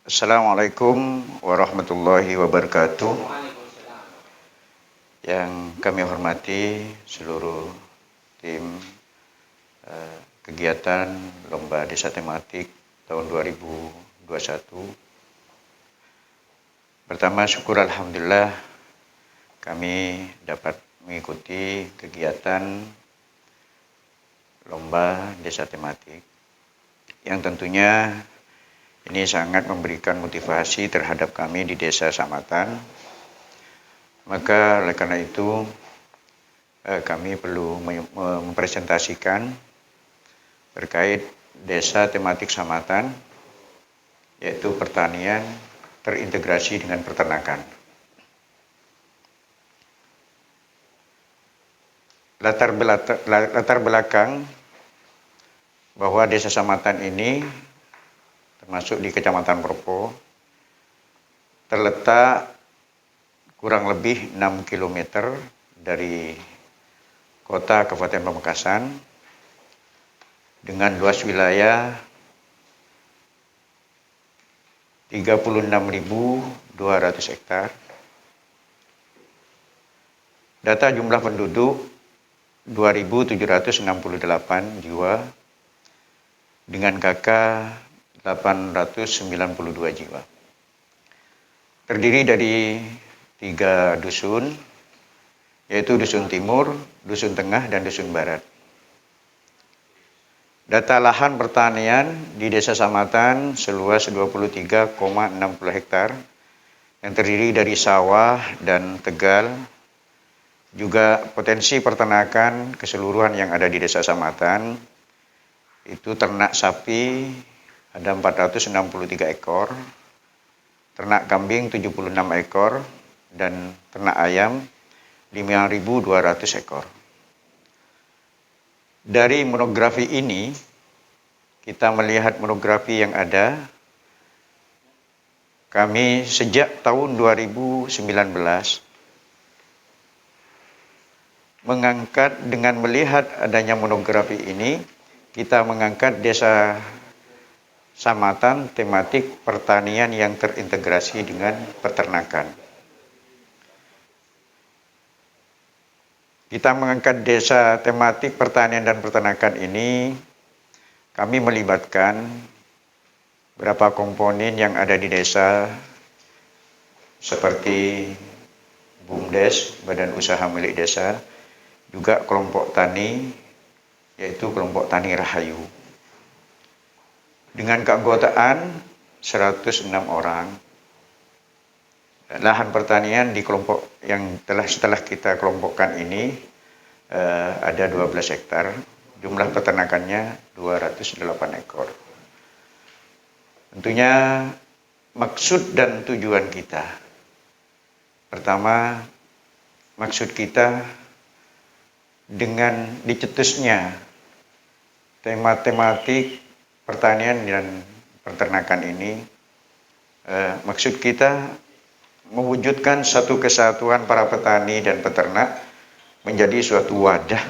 Assalamualaikum warahmatullahi wabarakatuh. Yang kami hormati seluruh tim kegiatan Lomba Desa Tematik tahun 2021. Pertama, syukur alhamdulillah kami dapat mengikuti kegiatan Lomba Desa Tematik yang tentunya ini sangat memberikan motivasi terhadap kami di Desa Samatan. Maka oleh karena itu kami perlu mempresentasikan terkait Desa Tematik Samatan, yaitu pertanian terintegrasi dengan peternakan. Latar belakang bahwa Desa Samatan ini termasuk di Kecamatan Propo terletak kurang lebih 6 km dari kota Kabupaten Pamekasan dengan luas wilayah 36.200 hektar. Data jumlah penduduk 2.768 jiwa dengan KK 892 jiwa. Terdiri dari 3 dusun, yaitu Dusun Timur, Dusun Tengah, dan Dusun Barat. Data lahan pertanian di Desa Samatan seluas 23,60 hektar yang terdiri dari sawah dan tegal. Juga potensi peternakan keseluruhan yang ada di Desa Samatan itu ternak sapi ada 463 ekor, ternak kambing 76 ekor, dan ternak ayam 5.200 ekor. Dari monografi ini, kita melihat monografi yang ada, kami sejak tahun 2019 mengangkat dengan melihat adanya monografi ini, kita mengangkat Desa Samatan tematik pertanian yang terintegrasi dengan peternakan. Kita mengangkat desa tematik pertanian dan peternakan ini, kami melibatkan beberapa komponen yang ada di desa seperti BUMDes, Badan Usaha Milik Desa, juga kelompok tani, yaitu kelompok Tani Rahayu. Dengan keanggotaan 106 orang. Lahan pertanian di kelompok yang setelah kita kelompokkan ini ada 12 hektar. Jumlah peternakannya 208 ekor. Tentunya maksud dan tujuan kita. Pertama, maksud kita dengan dicetusnya tematik pertanian dan peternakan ini, maksud kita mewujudkan satu kesatuan para petani dan peternak menjadi suatu wadah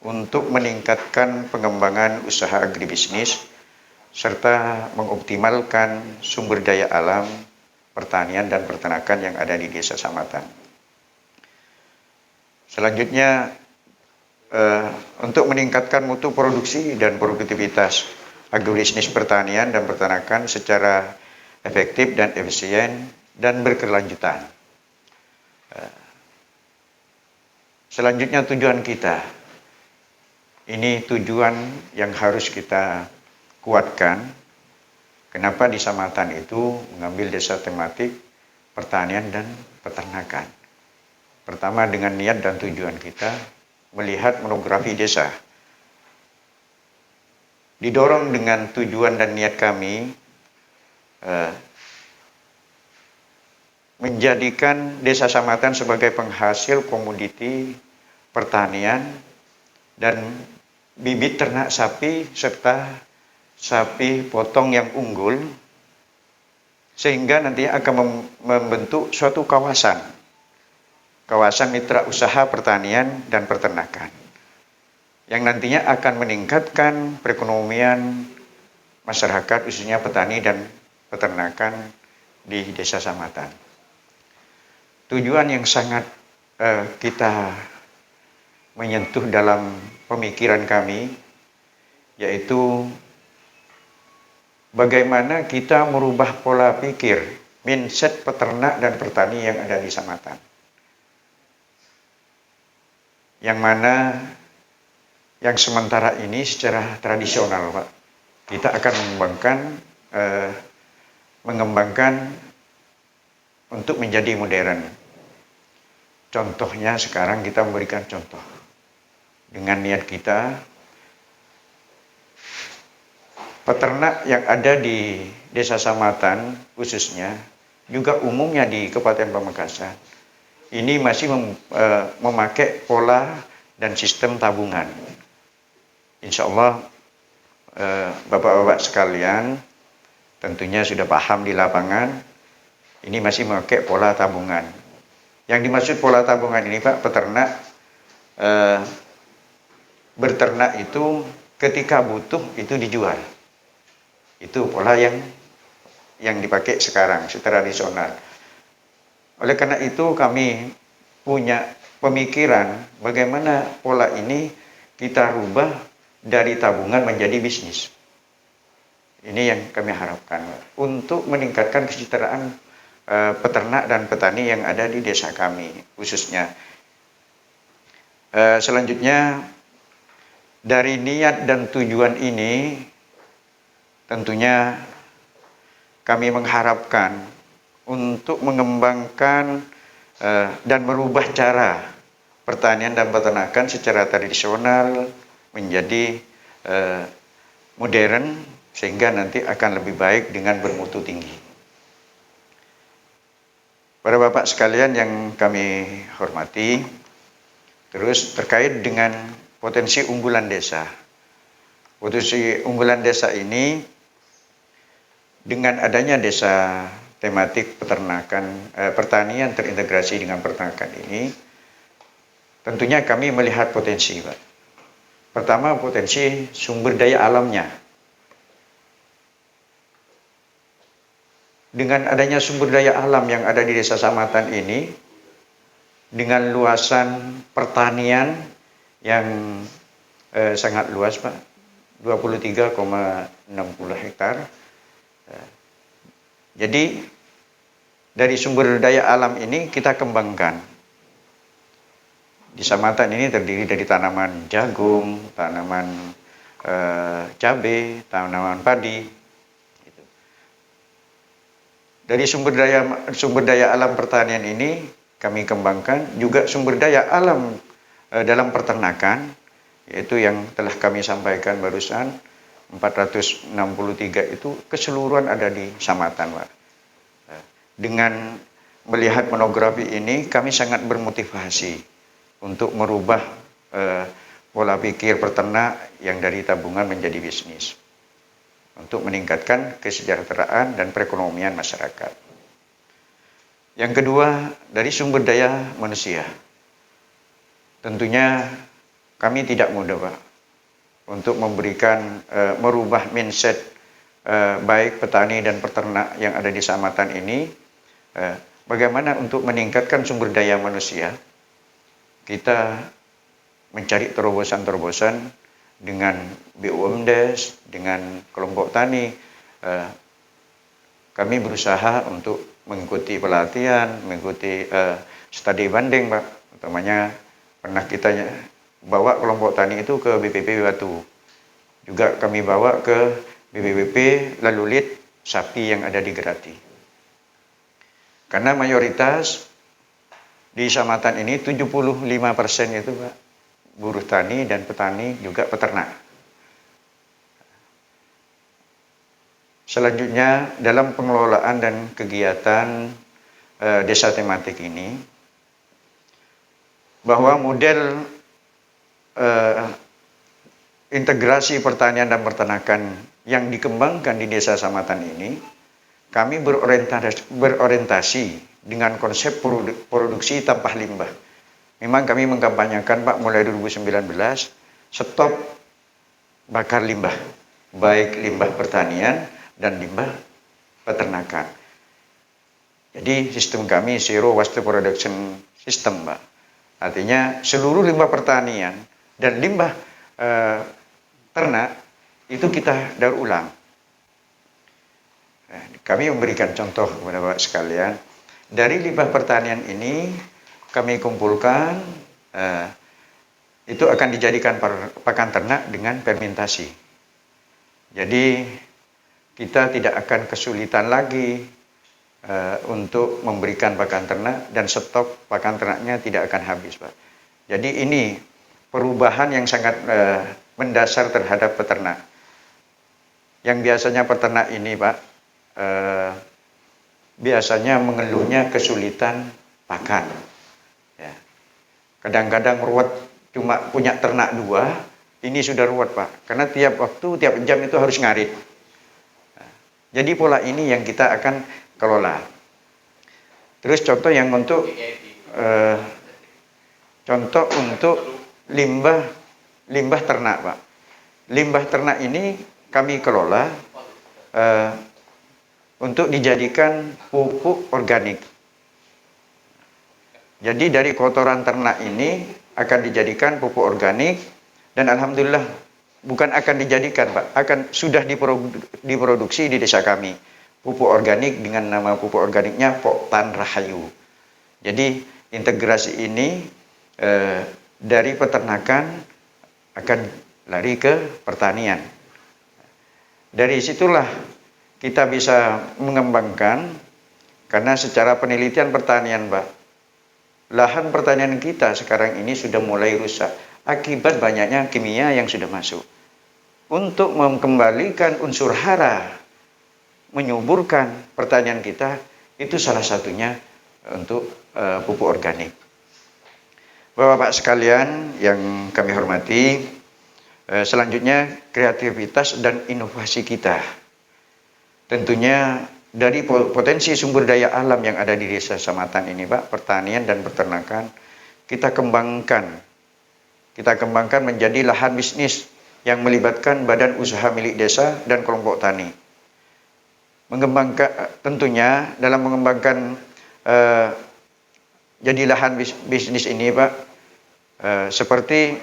untuk meningkatkan pengembangan usaha agribisnis serta mengoptimalkan sumber daya alam pertanian dan peternakan yang ada di Desa Samatan. Selanjutnya, untuk meningkatkan mutu produksi dan produktivitas agribisnis pertanian dan peternakan secara efektif dan efisien dan berkelanjutan. Selanjutnya tujuan kita. Ini tujuan yang harus kita kuatkan. Kenapa di Samatan itu mengambil desa tematik pertanian dan peternakan. Pertama, dengan niat dan tujuan kita melihat monografi desa. Didorong dengan tujuan dan niat kami menjadikan Desa Samatan sebagai penghasil komoditi pertanian dan bibit ternak sapi serta sapi potong yang unggul, sehingga nanti akan membentuk suatu kawasan mitra usaha pertanian dan peternakan yang nantinya akan meningkatkan perekonomian masyarakat, khususnya petani dan peternakan di Desa Samatan. Tujuan yang sangat kita menyentuh dalam pemikiran kami, yaitu bagaimana kita merubah pola pikir, mindset peternak dan petani yang ada di Samatan. Yang mana yang sementara ini secara tradisional, Pak, kita akan mengembangkan untuk menjadi modern. Contohnya sekarang kita memberikan contoh dengan niat kita, peternak yang ada di Desa Samatan khususnya, juga umumnya di Kabupaten Pamekasan, ini masih memakai pola dan sistem tabungan. Insya Allah Bapak-bapak sekalian tentunya sudah paham di lapangan, ini masih memakai pola tabungan. Yang dimaksud pola tabungan ini, Pak, peternak berternak itu ketika butuh itu dijual. Itu pola yang dipakai sekarang secara tradisional. Oleh karena itu kami punya pemikiran bagaimana pola ini kita rubah dari tabungan menjadi bisnis. Ini yang kami harapkan untuk meningkatkan kesejahteraan peternak dan petani yang ada di desa kami khususnya. Selanjutnya, dari niat dan tujuan ini tentunya kami mengharapkan untuk mengembangkan dan merubah cara pertanian dan peternakan secara tradisional menjadi modern, sehingga nanti akan lebih baik dengan bermutu tinggi. Para bapak sekalian yang kami hormati, terus terkait dengan potensi unggulan desa. Potensi unggulan desa ini dengan adanya desa tematik peternakan, pertanian terintegrasi dengan peternakan ini, tentunya kami melihat potensi, Pak. Pertama, potensi sumber daya alamnya. Dengan adanya sumber daya alam yang ada di Desa Samatan ini, dengan luasan pertanian yang sangat luas, Pak, 23,60 hektar. Jadi dari sumber daya alam ini kita kembangkan. Di Samatan ini terdiri dari tanaman jagung, tanaman cabai, tanaman padi. Dari sumber daya alam pertanian ini kami kembangkan juga sumber daya alam dalam peternakan, yaitu yang telah kami sampaikan barusan 463 itu keseluruhan ada di Samatan, Pak. Dengan melihat monografi ini kami sangat bermotivasi untuk merubah pola pikir peternak yang dari tabungan menjadi bisnis, untuk meningkatkan kesejahteraan dan perekonomian masyarakat. Yang kedua, dari sumber daya manusia. Tentunya kami tidak mudah, Pak, untuk memberikan merubah mindset baik petani dan peternak yang ada di Samatan ini. Bagaimana untuk meningkatkan sumber daya manusia? Kita mencari terobosan-terobosan dengan BUMDes, dengan kelompok tani. Kami berusaha untuk mengikuti pelatihan, mengikuti studi banding, Pak. Utamanya pernah kita bawa kelompok tani itu ke BPP Batu. Juga kami bawa ke BPP Lalulit sapi yang ada di Gerati. Karena mayoritas di Samatan ini 75% itu, Pak, buruh tani dan petani juga peternak. Selanjutnya, dalam pengelolaan dan kegiatan desa tematik ini, bahwa model integrasi pertanian dan peternakan yang dikembangkan di Desa Samatan ini, kami berorientasi dengan konsep produksi tanpa limbah. Memang kami mengkampanyekan, Pak, mulai 2019, stop bakar limbah, baik limbah pertanian dan limbah peternakan. Jadi sistem kami zero waste production system, Pak. Artinya seluruh limbah pertanian dan limbah ternak itu kita daur ulang. Kami memberikan contoh kepada Bapak sekalian, dari limbah pertanian ini kami kumpulkan, itu akan dijadikan pakan ternak dengan fermentasi. Jadi kita tidak akan kesulitan lagi untuk memberikan pakan ternak, dan stok pakan ternaknya tidak akan habis, Pak. Jadi ini perubahan yang sangat mendasar terhadap peternak. Yang biasanya peternak ini, Pak, biasanya mengeluhnya kesulitan pakan. Ya. Kadang-kadang ruwet, cuma punya ternak 2, ini sudah ruwet, Pak. Karena tiap waktu, tiap jam itu harus ngarit. Nah, jadi pola ini yang kita akan kelola. Terus contoh yang untuk limbah ternak, Pak. Limbah ternak ini kami kelola untuk dijadikan pupuk organik. Jadi dari kotoran ternak ini akan dijadikan pupuk organik, dan alhamdulillah bukan akan dijadikan, Pak, sudah diproduksi di desa kami pupuk organik dengan nama pupuk organiknya Poktan Rahayu. Jadi integrasi ini dari peternakan akan lari ke pertanian. Dari situlah kita bisa mengembangkan, karena secara penelitian pertanian, Pak, lahan pertanian kita sekarang ini sudah mulai rusak akibat banyaknya kimia yang sudah masuk. Untuk mengembalikan unsur hara, menyuburkan pertanian kita, itu salah satunya untuk pupuk organik. Bapak-bapak sekalian yang kami hormati, selanjutnya kreativitas dan inovasi kita. Tentunya dari potensi sumber daya alam yang ada di desa Samatan ini, Pak, pertanian dan peternakan, kita kembangkan menjadi lahan bisnis yang melibatkan badan usaha milik desa dan kelompok tani. Tentunya dalam mengembangkan jadi lahan bisnis ini, Pak, seperti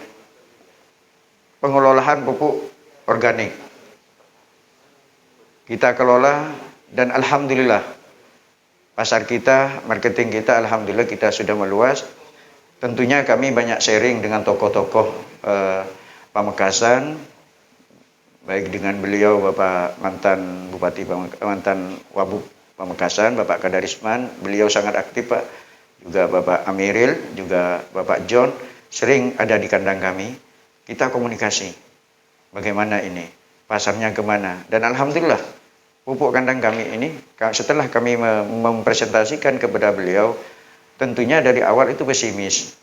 pengelolaan pupuk organik kita kelola, dan alhamdulillah pasar kita, marketing kita, alhamdulillah kita sudah meluas. Tentunya kami banyak sharing dengan tokoh-tokoh Pamekasan, baik dengan beliau Bapak mantan Bupati mantan Wabub Pamekasan, Bapak Kadarisman, beliau sangat aktif, Pak. Juga Bapak Amiril, juga Bapak John, sering ada di kandang kami. Kita komunikasi, bagaimana ini, pasarnya kemana. Dan alhamdulillah, pupuk kandang kami ini, setelah kami mempresentasikan kepada beliau, tentunya dari awal itu pesimis.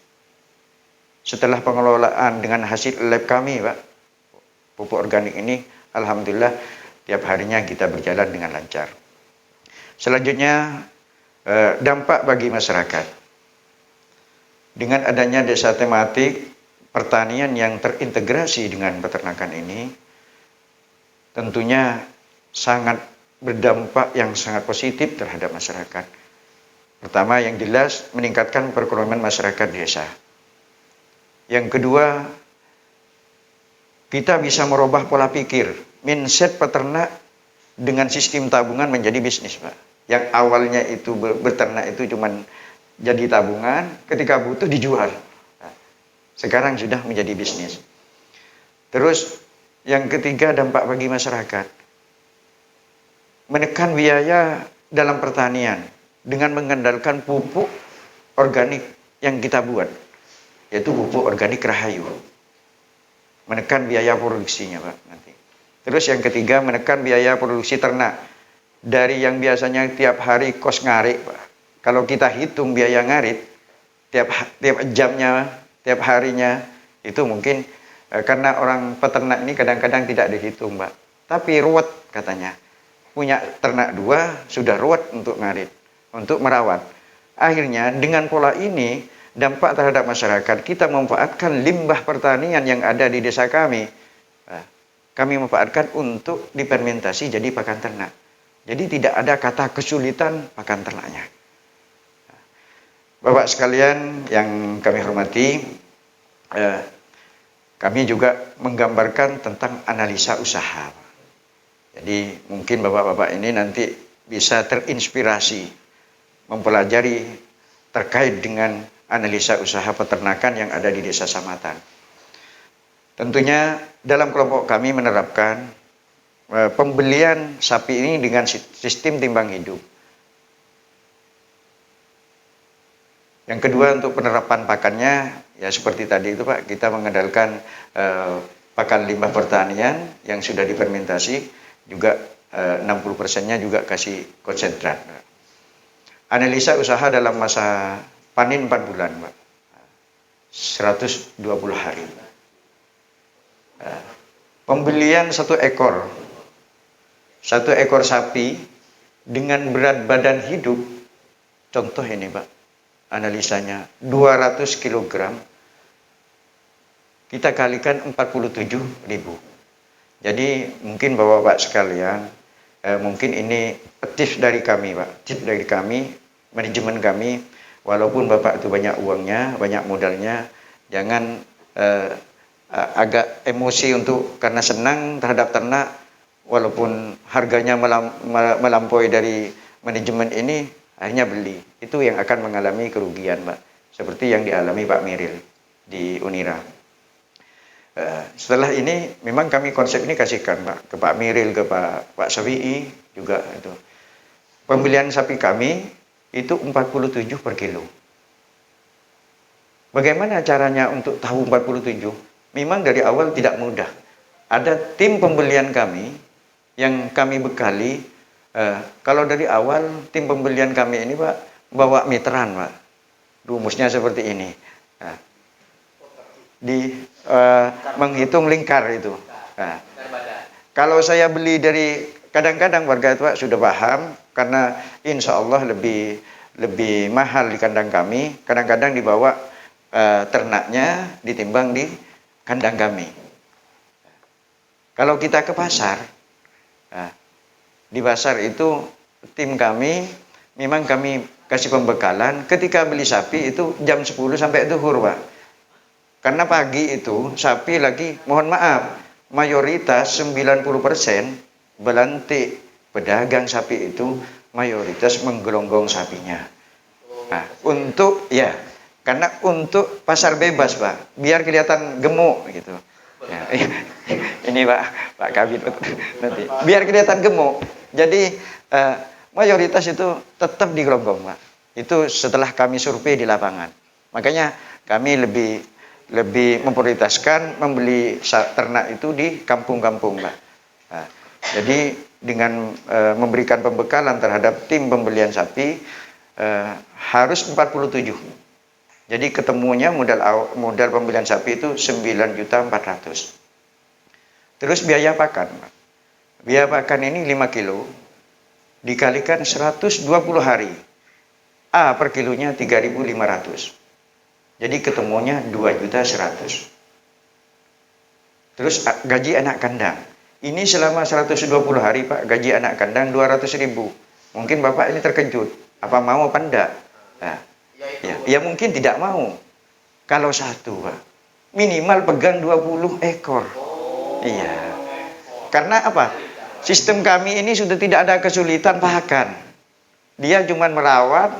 Setelah pengelolaan dengan hasil lab kami, Pak, pupuk organik ini, alhamdulillah, tiap harinya kita berjalan dengan lancar. Selanjutnya, dampak bagi masyarakat. Dengan adanya desa tematik pertanian yang terintegrasi dengan peternakan ini, tentunya sangat berdampak yang sangat positif terhadap masyarakat. Pertama, yang jelas meningkatkan perekonomian masyarakat desa. Yang kedua, kita bisa merubah pola pikir, mindset peternak dengan sistem tabungan menjadi bisnis, Pak. Yang awalnya itu beternak itu cuman jadi tabungan, ketika butuh dijual. Sekarang sudah menjadi bisnis. Terus yang ketiga, dampak bagi masyarakat. Menekan biaya dalam pertanian dengan mengandalkan pupuk organik yang kita buat, yaitu pupuk organik Rahayu. Menekan biaya produksinya, Pak, nanti. Terus yang ketiga, menekan biaya produksi ternak. Dari yang biasanya tiap hari kos ngarit, Pak. Kalau kita hitung biaya ngarit, tiap jamnya, tiap harinya, itu mungkin karena orang peternak ini kadang-kadang tidak dihitung, Pak. Tapi ruwet katanya. Punya ternak 2, sudah ruwet untuk ngarit, untuk merawat. Akhirnya dengan pola ini, dampak terhadap masyarakat, kita memanfaatkan limbah pertanian yang ada di desa kami. Kami memanfaatkan untuk difermentasi jadi pakan ternak. Jadi tidak ada kata kesulitan pakan ternaknya. Bapak sekalian yang kami hormati, kami juga menggambarkan tentang analisa usaha. Jadi mungkin bapak-bapak ini nanti bisa terinspirasi mempelajari terkait dengan analisa usaha peternakan yang ada di Desa Samatan. Tentunya dalam kelompok kami menerapkan pembelian sapi ini dengan sistem timbang hidup. Yang kedua, untuk penerapan pakannya, ya seperti tadi itu Pak, kita mengandalkan pakan limbah pertanian yang sudah difermentasi, juga 60%-nya juga kasih konsentrat. Analisa usaha dalam masa panen 4 bulan Pak, 120 hari. Pembelian satu ekor sapi dengan berat badan hidup, contoh ini Pak, analisanya 200 kg, kita kalikan 47.000. Jadi mungkin bapak-bapak sekalian, mungkin ini tips dari kami Pak, tips dari kami, manajemen kami, walaupun bapak itu banyak uangnya, banyak modalnya, jangan agak emosi karena senang terhadap ternak, walaupun harganya melampaui dari manajemen ini, akhirnya beli. Itu yang akan mengalami kerugian Pak, seperti yang dialami Pak Miril di Unira. Setelah ini memang kami konsep ini kasihkan Pak, ke Pak Miril, ke Pak Syafi'i juga itu. Pembelian sapi kami itu 47 per kilo. Bagaimana caranya untuk tahu 47? Memang dari awal tidak mudah. Ada tim pembelian kami yang kami bekali. Kalau dari awal tim pembelian kami ini Pak bawa meteran Pak, rumusnya seperti ini. Menghitung lingkar itu. Kalau saya beli dari, kadang-kadang warga itu Pak sudah paham, karena insya Allah lebih mahal di kandang kami. Kadang-kadang dibawa ternaknya ditimbang di kandang kami. Kalau kita ke pasar, di pasar itu tim kami memang kami kasih pembekalan. Ketika beli sapi itu jam 10 sampai zuhur Pak, karena pagi itu sapi lagi, mohon maaf, mayoritas 90% belantik pedagang sapi itu mayoritas menggelonggong sapinya. Karena untuk pasar bebas Pak, biar kelihatan gemuk gitu. Ya, ini Pak Kabit nanti, biar kelihatan gemuk. Jadi mayoritas itu tetap digelonggong Pak. Itu setelah kami survei di lapangan. Makanya kami lebih memprioritaskan membeli ternak itu di kampung-kampung Pak. Jadi dengan memberikan pembekalan terhadap tim pembelian sapi, harus 47. Jadi ketemunya modal pembelian sapi itu 9.400.000. Terus biaya pakan. Biaya pakan ini 5 kilo dikalikan 120 hari. Per kilonya 3.500. Jadi ketemunya 2.100.000. Terus gaji anak kandang. Ini selama 120 hari Pak, gaji anak kandang 200.000. Mungkin Bapak ini terkejut, apa mau apa enggak? Ya mungkin tidak mau. Kalau satu Pak, minimal pegang 20 ekor. Iya. Karena apa? Sistem kami ini sudah tidak ada kesulitan pakan. Dia cuma merawat,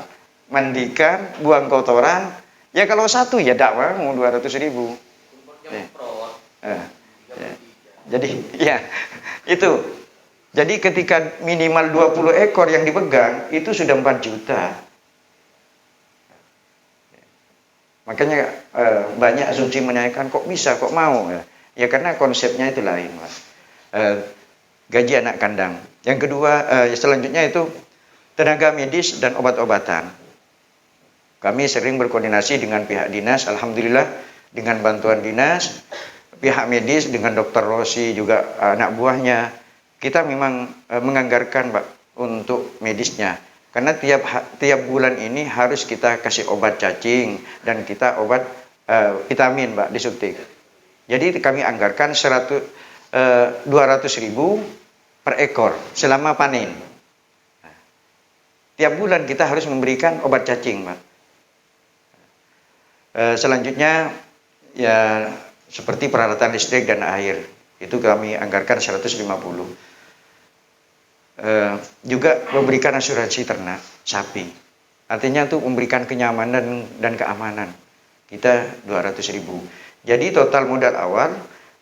mandikan, buang kotoran. Ya kalau satu ya tidak mau 200.000. Jadi ya itu. Jadi ketika minimal 20 ekor yang dipegang itu sudah 4 juta. Makanya banyak asumsi menanyakan kok bisa, kok mau. Ya karena konsepnya itu lain Mas. Gaji anak kandang. Yang kedua, selanjutnya itu tenaga medis dan obat-obatan. Kami sering berkoordinasi dengan pihak dinas, alhamdulillah dengan bantuan dinas, pihak medis dengan Dr. Rosi juga anak buahnya. Kita memang menganggarkan Pak untuk medisnya. Karena tiap bulan ini harus kita kasih obat cacing dan kita obat vitamin Pak disuntik. Jadi kami anggarkan 200.000 per ekor selama panen. tiap bulan kita harus memberikan obat cacing, Pak. Selanjutnya ya seperti peralatan listrik dan air, itu kami anggarkan 150. Juga memberikan asuransi ternak sapi. Artinya itu memberikan kenyamanan dan keamanan. Kita 200.000. Jadi total modal awal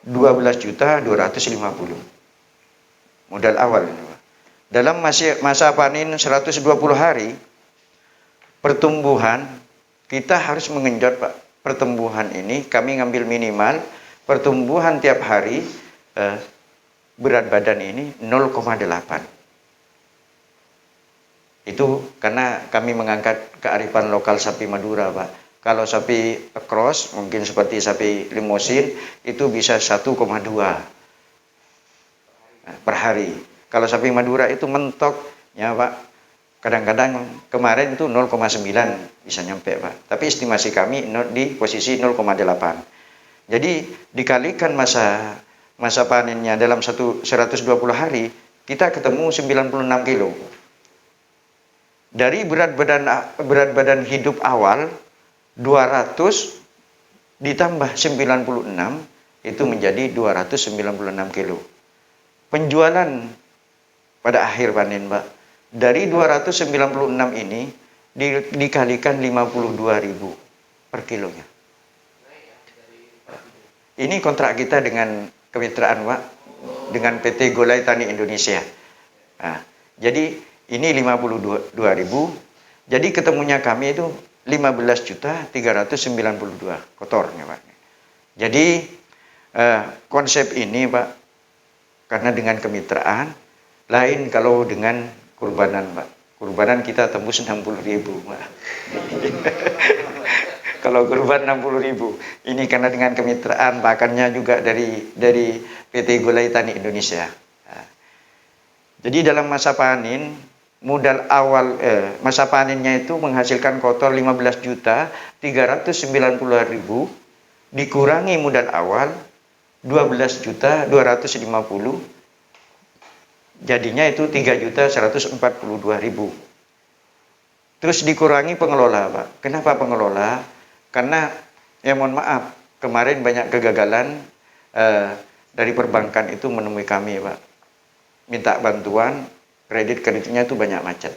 12.250. Modal awal. Dalam masa panen 120 hari pertumbuhan kita harus mengenjot, Pak. Pertumbuhan ini kami ngambil minimal pertumbuhan tiap hari berat badan ini 0,8. Itu karena kami mengangkat kearifan lokal sapi Madura, Pak. Kalau sapi cross mungkin seperti sapi limosin itu bisa 1,2 per hari. Kalau sapi Madura itu mentoknya, Pak, kadang-kadang kemarin itu 0,9 bisa nyampe, Pak. Tapi estimasi kami di posisi 0,8. Jadi dikalikan masa panennya dalam 120 hari, kita ketemu 96 kilo. Dari berat badan hidup awal 200 ditambah 96 itu menjadi 296 kilo. Penjualan pada akhir panen, Pak, dari 296 ini dikalikan 52.000 per kilonya. Ini kontrak kita dengan kemitraan, Pak, dengan PT Golai Tani Indonesia. Nah, jadi ini 52.000. Jadi ketemunya kami itu 15.392 kotornya, Pak. Jadi konsep ini, Pak, karena dengan kemitraan lain kalau dengan kurbanan, Pak. Kurbanan kita tembus 60.000, Pak. Kalau kurban 60.000. Ini karena dengan kemitraan, pakannya juga dari PT Golai Tani Indonesia. Nah, jadi dalam masa panen modal awal masa panennya itu menghasilkan kotor 15.390.000 dikurangi modal awal 12.250, jadinya itu 3.142.000. Terus dikurangi pengelola, Pak. Kenapa pengelola? Karena ya mohon maaf, kemarin banyak kegagalan dari perbankan itu menemui kami, Pak. Minta bantuan, kreditnya itu banyak macet.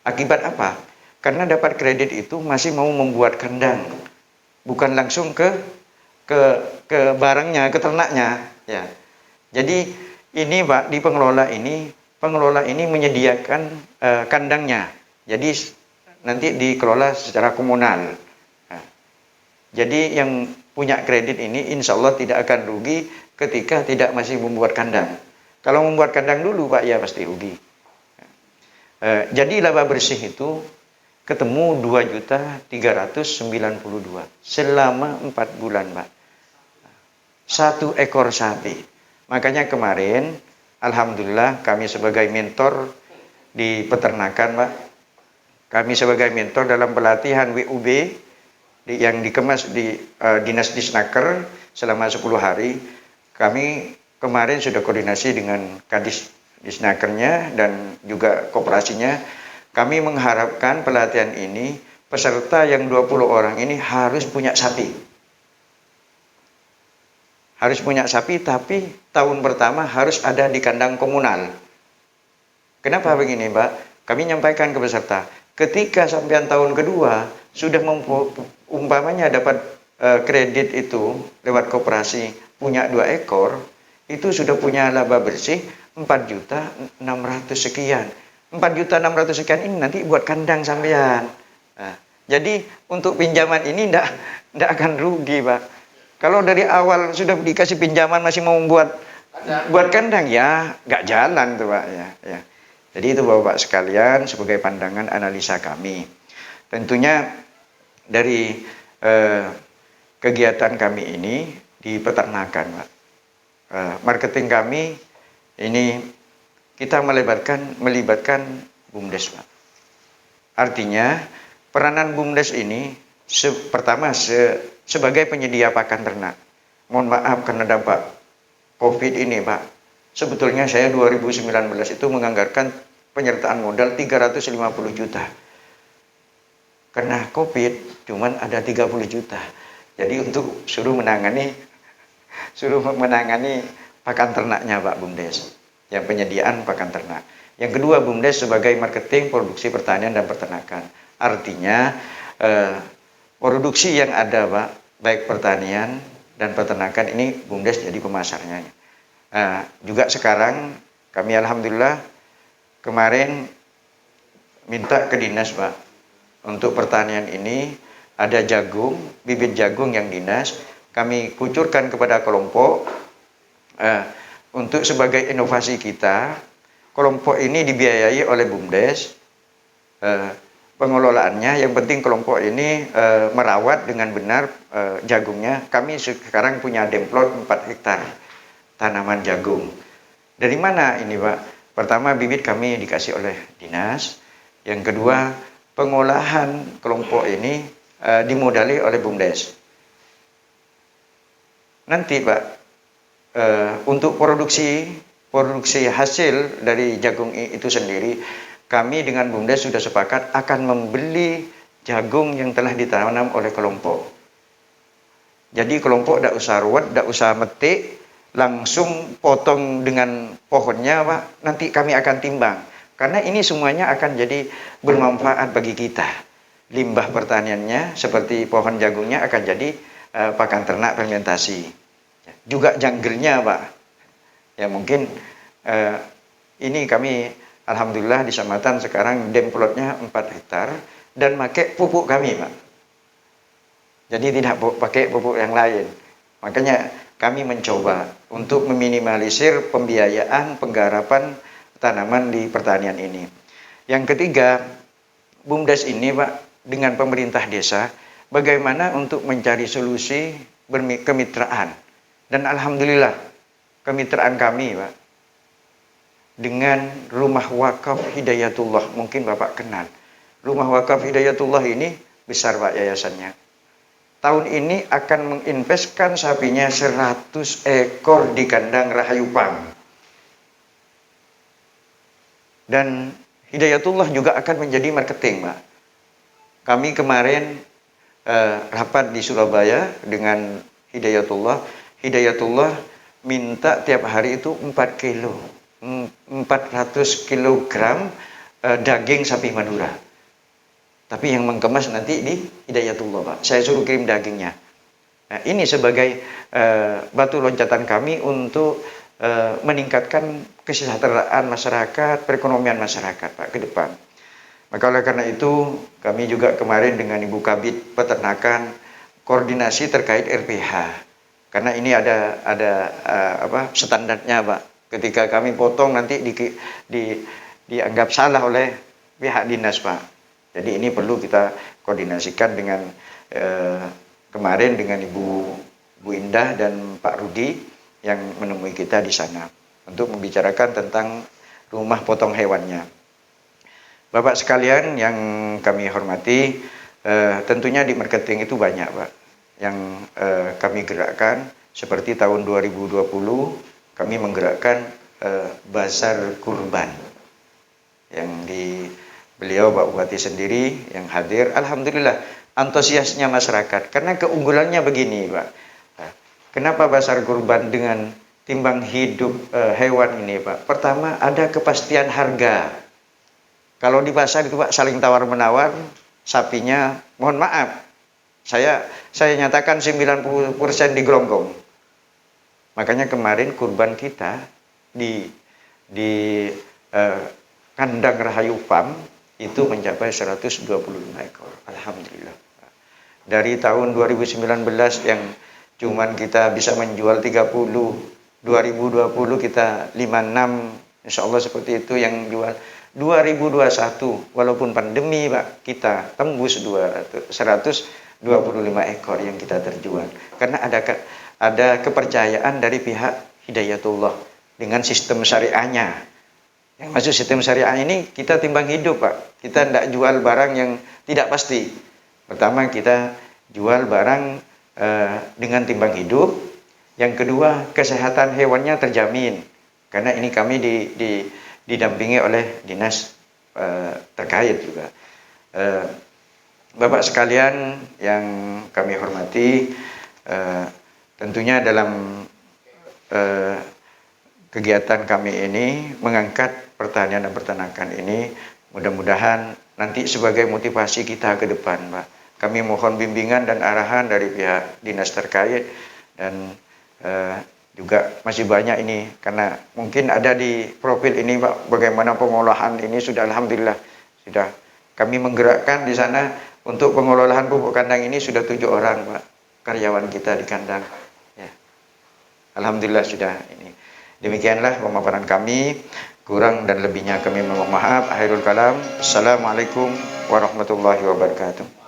Akibat apa? Karena dapat kredit itu masih mau membuat kandang, bukan langsung ke barangnya, ke ternaknya, ya. Jadi ini, Pak, di pengelola ini menyediakan kandangnya. Jadi nanti dikelola secara komunal. Nah, jadi yang punya kredit ini insya Allah tidak akan rugi ketika tidak masih membuat kandang. Kalau membuat kandang dulu, Pak, ya pasti rugi. Jadi laba bersih itu ketemu 2.392 selama 4 bulan, Pak. 1 ekor sapi. Makanya kemarin alhamdulillah kami sebagai mentor di peternakan, Pak. Kami sebagai mentor dalam pelatihan WUB yang dikemas di Dinas Disnaker selama 10 hari. Kami kemarin sudah koordinasi dengan Kadis Disnakernya dan juga koperasinya. Kami mengharapkan pelatihan ini peserta yang 20 orang ini harus punya sapi. Harus punya sapi, tapi tahun pertama harus ada di kandang komunal. Kenapa begini, Pak? Kami nyampaikan ke peserta, ketika sampai tahun kedua sudah umpamanya dapat kredit itu lewat koperasi punya 2 ekor, itu sudah punya laba bersih 4.600.000 sekian. 4.600.000 sekian ini nanti buat kandang sampean. Nah, jadi untuk pinjaman ini ndak akan rugi, Pak. Kalau dari awal sudah dikasih pinjaman masih mau buat kandang, ya nggak jalan tuh, Pak, ya. Jadi itu Bapak sekalian sebagai pandangan analisa kami. Tentunya dari kegiatan kami ini di peternakan, Pak. Marketing kami ini kita melibatkan BUMDes, Pak. Artinya peranan BUMDes ini pertama sebagai penyedia pakan ternak. Mohon maaf karena dampak COVID ini, Pak. Sebetulnya saya 2019 itu menganggarkan penyertaan modal 350 juta. Karena COVID cuman ada 30 juta. Jadi untuk suruh menangani pakan ternaknya Pak Bumdes, yang penyediaan pakan ternak. Yang kedua, Bumdes sebagai marketing produksi pertanian dan peternakan. Artinya produksi yang ada Pak, baik pertanian dan peternakan ini Bumdes jadi pemasarnya. Juga sekarang kami alhamdulillah kemarin minta ke dinas Pak, untuk pertanian ini ada jagung, bibit jagung yang dinas kami kucurkan kepada kelompok untuk sebagai inovasi kita. Kelompok ini dibiayai oleh Bumdes, pengelolaannya yang penting kelompok ini merawat dengan benar jagungnya. Kami sekarang punya demplot 4 hektar tanaman jagung. Dari mana ini Pak? Pertama, bibit kami dikasih oleh dinas. Yang kedua, pengolahan kelompok ini dimodali oleh Bumdes. Nanti Pak, untuk produksi hasil dari jagung itu sendiri, kami dengan Bumdes sudah sepakat akan membeli jagung yang telah ditanam oleh kelompok. Jadi kelompok tidak usah ruwet, tidak usah metik, langsung potong dengan pohonnya Pak, nanti kami akan timbang. Karena ini semuanya akan jadi bermanfaat bagi kita. Limbah pertaniannya seperti pohon jagungnya akan jadi pakan ternak fermentasi. Juga janggelnya Pak. Ya mungkin ini kami alhamdulillah di Samatan sekarang demplotnya 4 hektar dan pakai pupuk kami Pak. Jadi tidak pakai pupuk yang lain. Makanya kami mencoba untuk meminimalisir pembiayaan penggarapan tanaman di pertanian ini. Yang ketiga, Bumdes ini Pak dengan pemerintah desa bagaimana untuk mencari solusi kemitraan. Dan alhamdulillah kemitraan kami Pak dengan Rumah Wakaf Hidayatullah, mungkin Bapak kenal. Rumah Wakaf Hidayatullah ini besar Pak yayasannya. Tahun ini akan menginvestkan sapinya 100 ekor di kandang Rahayu Pam. Dan Hidayatullah juga akan menjadi marketing Pak. Kami kemarin rapat di Surabaya dengan Hidayatullah. Hidayatullah minta tiap hari itu 400 kilogram daging sapi Madura. Tapi yang mengemas nanti di Hidayatullah Pak. Saya suruh kirim dagingnya. Nah, ini sebagai batu loncatan kami untuk meningkatkan kesejahteraan masyarakat, perekonomian masyarakat Pak ke depan. Maka oleh karena itu kami juga kemarin dengan Ibu Kabid Peternakan koordinasi terkait RPH. Karena ini ada standarnya Pak. Ketika kami potong nanti dianggap salah oleh pihak dinas Pak. Jadi ini perlu kita koordinasikan dengan kemarin dengan Ibu Indah dan Pak Rudi yang menemui kita di sana untuk membicarakan tentang rumah potong hewannya. Bapak sekalian yang kami hormati, tentunya di marketing itu banyak Pak yang kami gerakkan. Seperti tahun 2020 kami menggerakkan bazar kurban yang beliau Pak Bupati sendiri yang hadir. Alhamdulillah antusiasnya masyarakat karena keunggulannya begini Pak. Kenapa bazar kurban dengan timbang hidup hewan ini Pak? Pertama ada kepastian harga. Kalau di pasar itu Pak saling tawar-menawar, sapinya mohon maaf, saya nyatakan 90% digelonggong. Makanya kemarin kurban kita di kandang Rahayu Farm itu mencapai 125 ekor. Alhamdulillah. Dari tahun 2019 yang cuman kita bisa menjual 30, 2020 kita 56, insya Allah seperti itu yang jual. 2021 walaupun pandemi Pak kita tembus 125 ekor yang kita terjual karena ada kepercayaan dari pihak Hidayatullah dengan sistem syariahnya. Yang maksud sistem syariah ini kita timbang hidup Pak, kita tidak jual barang yang tidak pasti. Pertama kita jual barang dengan timbang hidup. Yang kedua kesehatan hewannya terjamin karena ini kami didampingi oleh dinas terkait juga. Bapak sekalian yang kami hormati, tentunya dalam kegiatan kami ini mengangkat pertanian dan peternakan ini mudah-mudahan nanti sebagai motivasi kita ke depan, Pak. Kami mohon bimbingan dan arahan dari pihak dinas terkait dan juga masih banyak ini karena mungkin ada di profil ini, Pak, bagaimana pengolahan ini sudah alhamdulillah sudah kami menggerakkan di sana untuk pengelolaan pupuk kandang ini sudah 7 orang, Pak, karyawan kita di kandang. Ya. Alhamdulillah sudah ini. Demikianlah pemaparan kami. Kurang dan lebihnya kami mohon maaf. Akhirul kalam. Assalamualaikum warahmatullahi wabarakatuh.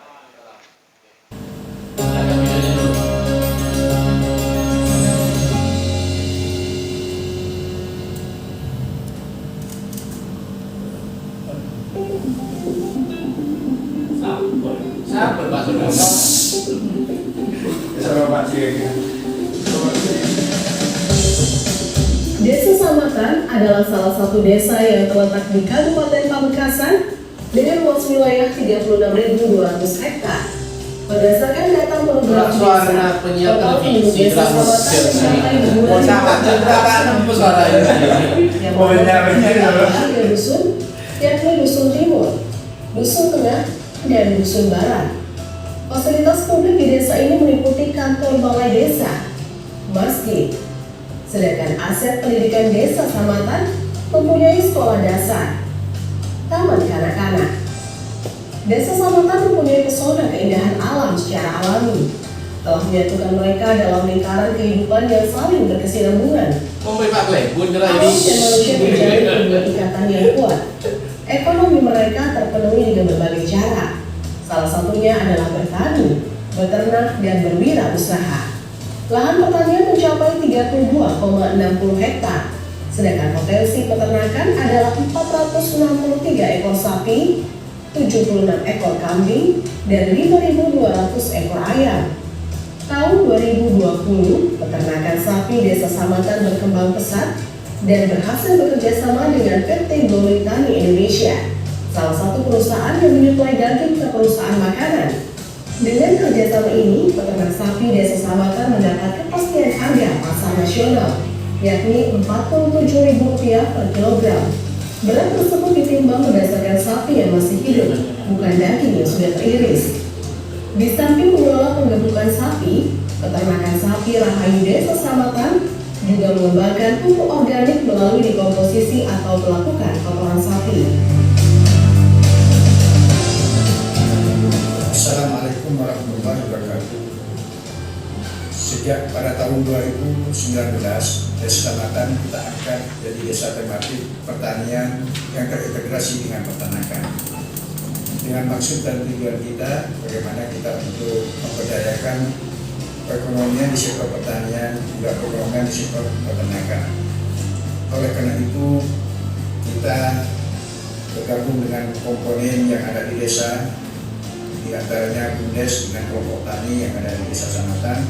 Desa Samatan adalah salah satu desa yang terletak di Kabupaten Pamekasan dengan luas wilayah 36.200 hektar. Berdasarkan data program desa, total penduduk desa Samatan mencapai 2.000 dusun, yakni Dusun Timur, Dusun Tengah, dan Dusun Barat. Fasilitas publik di desa ini meliputi kantor balai desa, masjid. Sedangkan aset pendidikan desa Samatan mempunyai sekolah dasar, taman kanak-kanak. Desa Samatan mempunyai pesona keindahan alam secara alami, telah menyatukan mereka dalam lingkaran kehidupan yang saling berkesinambungan. Alam dan manusia menjalin sebuah ikatan yang kuat. Ekonomi mereka terpenuhi dengan berbagai cara. Salah satunya adalah bertani, beternak, dan berwirausaha. Lahan pertanian mencapai 32,60 hektar, sedangkan potensi peternakan adalah 463 ekor sapi, 76 ekor kambing, dan 5.200 ekor ayam. Tahun 2020, peternakan sapi Desa Samatan berkembang pesat dan berhasil bekerja sama dengan PT Glory Tani Indonesia, salah satu perusahaan yang menyuplai daging ke perusahaan makanan. Dengan kerjasama ini, peternak sapi Desa Samatan mendapat kepastian harga pasar nasional, yakni Rp47.000 per kilogram. Berat tersebut ditimbang berdasarkan sapi yang masih hidup, bukan daging yang sudah teriris. Di samping mengelola penggemukan sapi, peternakan sapi Rahayu Desa Samatan juga mengembangkan pupuk organik melalui dekomposisi atau melakukan kotoran sapi. Assalamualaikum warahmatullahi wabarakatuh. Sejak pada tahun 2019, Desa Samatan kita angkat jadi desa tematik pertanian yang terintegrasi dengan peternakan. Dengan maksud dan tujuan kita, bagaimana kita untuk memberdayakan perekonomian di sektor pertanian, juga perekonomian di sektor peternakan. Oleh karena itu, kita bergabung dengan komponen yang ada di desa, di antaranya BUMDes dengan kelompok tani yang ada di Desa Samatan.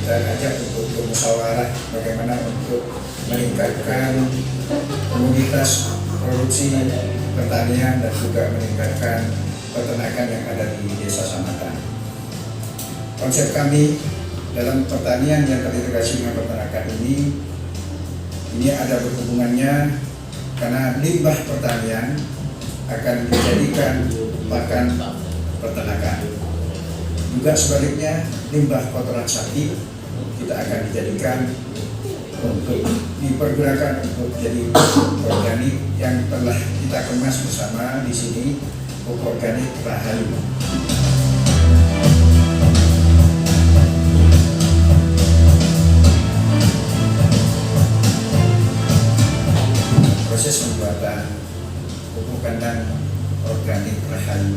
Kita ajak untuk bermusyawarah bagaimana untuk meningkatkan komoditas produksi pertanian dan juga meningkatkan peternakan yang ada di Desa Samatan. Konsep kami dalam pertanian yang terintegrasi dengan peternakan ini ada berhubungannya karena limbah pertanian akan dijadikan pakan peternakan. Juga sebaliknya, limbah kotoran sapi kita akan dijadikan untuk dipergunakan untuk jadi organik yang telah kita kemas bersama di sini, pupuk organik Rahayu. Proses pembuatan pupuk kandang organik Rahayu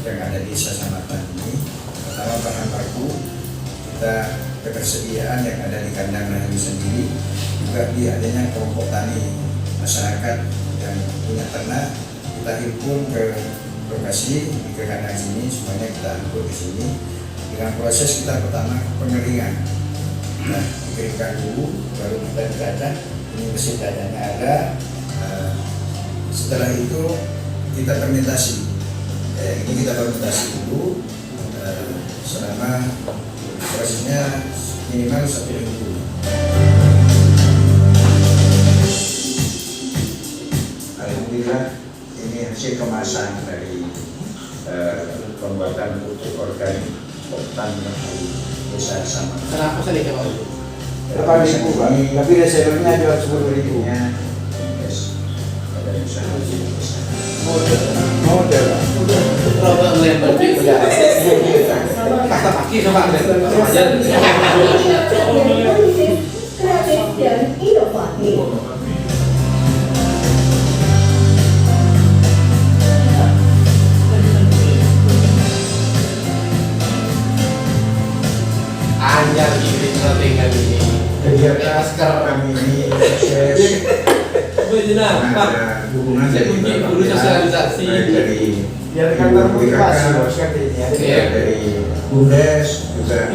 yang ada di Desa Samatan ini, pertama bahan baku kita ketersediaan yang ada di kandang Rahayu sendiri, juga di adanya kelompok tani masyarakat yang punya ternak, kita himpun ke lokasi ke kandang sini, semuanya kita himpun ke sini dengan proses kita pertama pengeringan. Nah, dikeringkan dulu, baru kita dicacah. Ini mesin cacahnya ada, Setelah itu kita fermentasi. Ini kita fermentasi dulu selama prosesnya minimal 1 minggu. Alhamdulillah ini hasil kemasan dari pembuatan pupuk organik Oktan di Desa Samatan. Kenapa saya kalau itu? Apa bisa ini? Tapi resellernya jual 10.000. Yes, ada usaha di desa. Model. Coba ngeliat baju udah. Kata kaki coba ngeliat aja. Kreatif dan inovatif. Anjir ini nanti kali ini. Kegiatan sekarang kami ini proses ada hubungan dari Guru sosialisasi. dari Biar kan termotivasi bos kan ini ya. Iya. dari BUMDes juga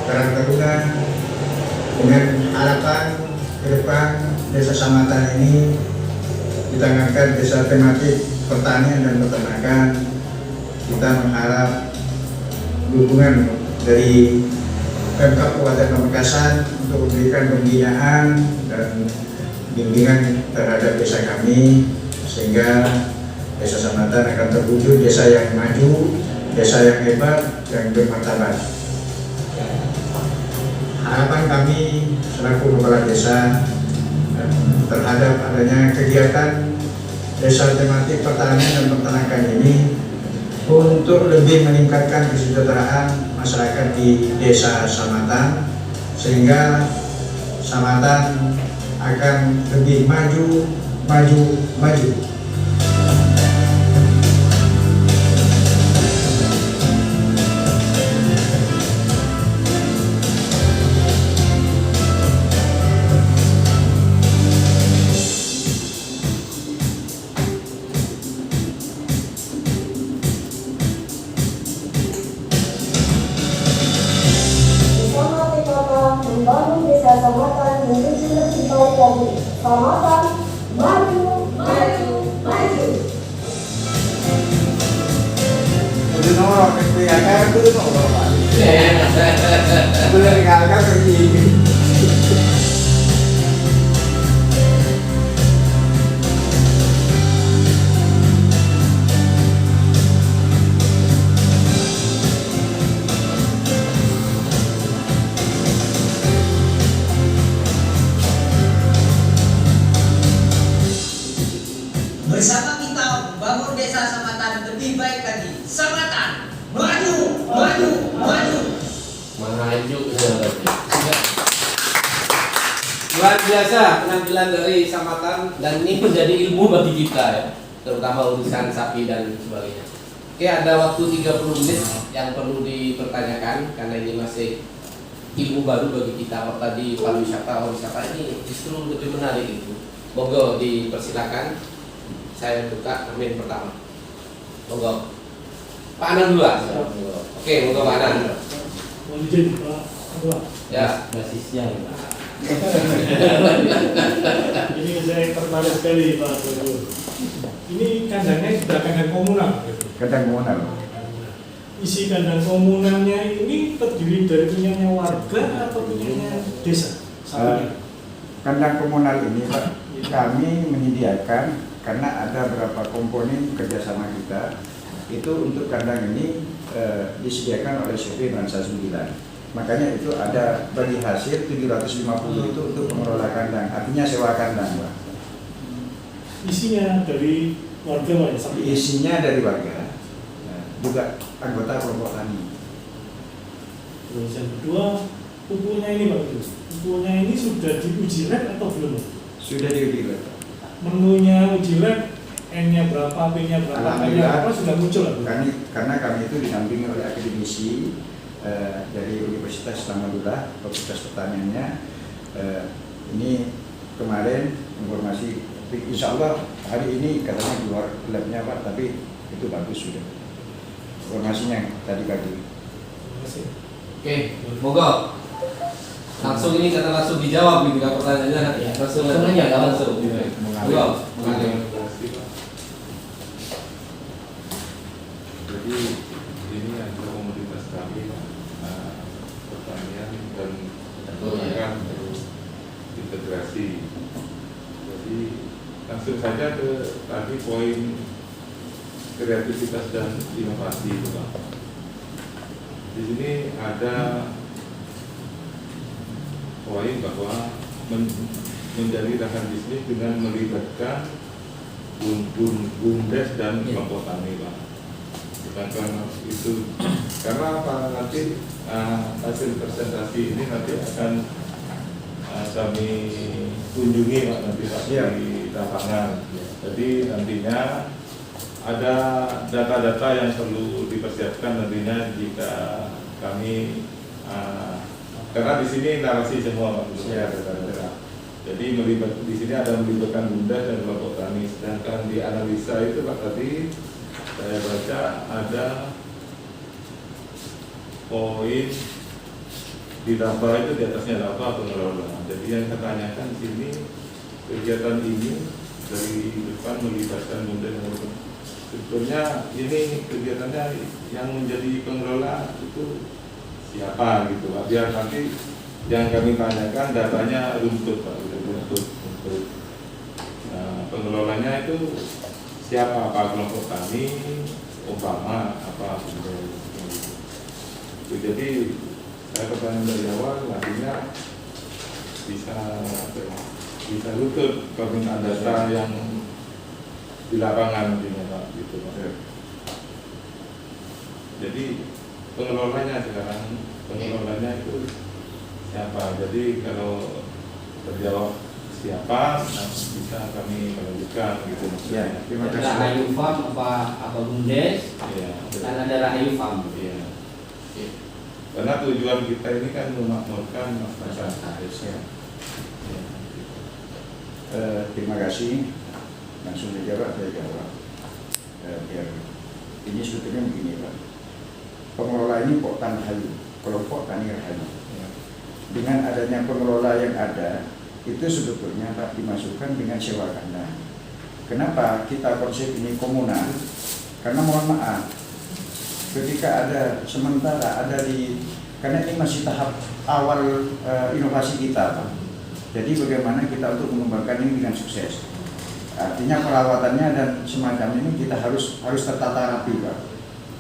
Karang Taruna dengan harapan ke depan Desa Samatan ini ditangankan desa tematik pertanian dan peternakan. Kita mengharap dukungan dari Pemkab Kabupaten Pamekasan untuk memberikan pembinaan dan bimbingan terhadap desa kami sehingga Desa Samatan akan terwujud desa yang maju, desa yang hebat, yang bermartabat. Harapan kami selaku kepala desa terhadap adanya kegiatan desa tematik pertanian dan peternakan ini untuk lebih meningkatkan kesejahteraan masyarakat di Desa Samatan sehingga Samatan akan lebih maju. Bersama PKK membangun Desa Samatan menuju lebih baik lagi. Samatan maju, maju, maju. Udah nomor PPKK itu nomor Pak. Udah dikatakan pergi. Bersama kita membangun Desa Samatan lebih baik lagi. Samatan, maju, maju, maju. Maju luar biasa penampilan dari Samatan dan ini menjadi ilmu bagi kita ya, terutama urusan sapi dan sebagainya. Oke, ada waktu 30 menit yang perlu dipertanyakan karena ini masih ilmu baru bagi kita. Kalau tadi pariwisata ini justru lebih menarik itu. Monggo dipersilakan. Saya buka termin pertama. Monggo. Pak Anan dulu. Oke, monggo Pak Anan. Mohon izin Pak Ketua. Ya. Basisnya. Ini saya tertarik sekali Pak Ketua. Ini kandangnya sudah kandang komunal. Kandang komunal. Isi kandang komunalnya ini terdiri dari punyanya warga atau punyanya desa? Sapinya. Kandang komunal ini Pak, kami menyediakan karena ada beberapa komponen kerjasama kita itu untuk kandang ini disediakan oleh CP Bangsa 9. Makanya itu ada bagi hasil 750 itu untuk pengelola kandang, artinya sewa kandang Pak. Isinya dari warga Pak ya? Sapi. Isinya dari warga, juga anggota kelompok tani. Terus yang kedua, pupuknya ini Pak Ketua. Pupuknya ini sudah diuji lab atau belum? Sudah diuji Pak. Menunya uji lab, N-nya berapa, P-nya berapa, K-nya berapa sudah muncul Pak? Karena kami itu didampingi oleh akademisi dari Universitas Tamalula, Fakultas Pertaniannya. Ini kemarin informasi, insya Allah hari ini katanya keluar labnya Pak, tapi itu bagus sudah informasinya tadi pagi. Terima kasih. Oke, monggo. Langsung ini karena langsung dijawab gitu kan pertanyaannya, langsung aja nggak langsung. Belum. Jadi ini adalah komoditas kami, pertanian dan peternakan integrasi. Jadi langsung saja ke tadi poin kreativitas dan inovasi, Pak. Di sini ada poin bahwa menjadi lahan bisnis dengan melibatkan BUMDes dan kelompok tani, Pak. Karena itu, karena apa, nanti hasil presentasi ini nanti akan kami kunjungi, Pak, nanti Pak, di lapangan. Jadi nantinya ada data-data yang perlu dipersiapkan nantinya jika kami karena di sini narasi semua, Pak, data-data. Jadi di sini ada melibatkan BUMDes dan kelompok tani. Sedangkan di analisa itu, Pak, tadi saya baca ada poin ditambah itu di atasnya apa pengelolaan. Jadi yang saya tanyakan di sini, kegiatan ini dari depan melibatkan BUMDes dan kelompok. Sebetulnya ini kegiatannya yang menjadi pengelola itu siapa gitu, Pak? Biar nanti yang kami tanyakan datanya runtut, Pak, runtut. Nah, pengelolanya itu siapa? Apa kelompok tani, Obama, apa? Jadi saya pertanyaan dari awal, artinya bisa lutut permintaan data yang di lapangan nantinya, Pak, gitu, Pak. Jadi pengelolanya sekarang, pengelolanya itu siapa? Jadi kalau terjawab siapa, bisa kami lanjutkan gitu. Ya, terima Ada kasih. Rahayu Farm apa BUMDes, Ya, dan ada Rahayu Farm. ya. Karena tujuan kita ini kan memakmurkan masyarakat. Ya. Terima kasih. Langsung dijawab, saya jawab. Biar ini sebetulnya begini, Pak. Pengelola ini Pok Tani Rahayu, kelompok Tani Rahayu. Dengan adanya pengelola yang ada, itu sebetulnya Pak dimasukkan dengan sewa kandang. Kenapa kita konsep ini komunal? Karena mohon maaf, ketika ada sementara ada karena ini masih tahap awal inovasi kita, Pak. Jadi bagaimana kita untuk mengembangkan ini dengan sukses. Artinya perawatannya dan semacam ini kita harus tertata rapi, Pak.